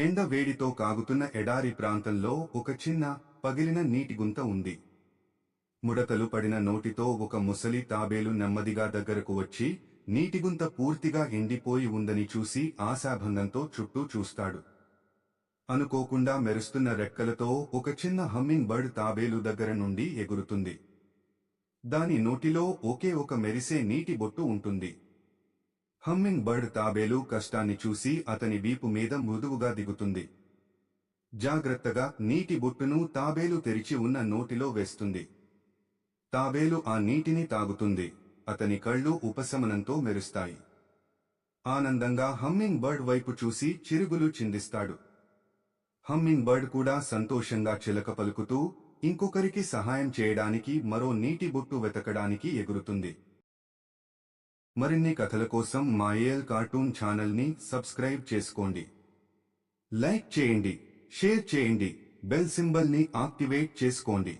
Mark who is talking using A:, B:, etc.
A: ఎండ వేడితో కాగుతున్న ఎడారి ప్రాంతంలో ఒక చిన్న పగిలిన నీటి గుంత ఉంది. ముడతలు పడిన నోటితో ఒక ముసలి తాబేలు నెమ్మదిగా దగ్గరకు వచ్చి నీటిగుంత పూర్తిగా ఎండిపోయి ఉందని చూసి ఆశాభంగంతో చుట్టూ చూస్తాడు. అనుకోకుండా మెరుస్తున్న రెక్కలతో ఒక చిన్న హమ్మింగ్ బర్డ్ తాబేలు దగ్గర నుండి ఎగురుతుంది. దాని నోటిలో ఒకే ఒక మెరిసే నీటి బొట్టు ఉంటుంది. హమ్మింగ్ బర్డ్ తాబేలు కష్టాన్ని చూసి అతని వీపు మీద మృదువుగా దిగుతుంది. జాగ్రత్తగా నీటి బొట్టును తాబేలు తెరిచి ఉన్న నోటిలో వేస్తుంది. తాబేలు ఆ నీటిని తాగుతుంది. అతని కళ్ళు ఉపశమనంతో మెరుస్తాయి. ఆనందంగా హమ్మింగ్ బర్డ్ వైపు చూసి చిరుగులు చిందిస్తాడు. హమ్మింగ్ బర్డ్ కూడా సంతోషంగా చిలక పలుకుతూ ఇంకొకరికి సహాయం చేయడానికి మరో నీటి బొట్టు వెతకడానికి ఎగురుతుంది. మరిన్ని కథల కోసం మా ఏఎల్ కార్టూన్ ఛానల్ని సబ్స్క్రైబ్ చేసుకోండి. లైక్ చేయండి, షేర్ చేయండి, బెల్ సింబల్ని యాక్టివేట్ చేసుకోండి.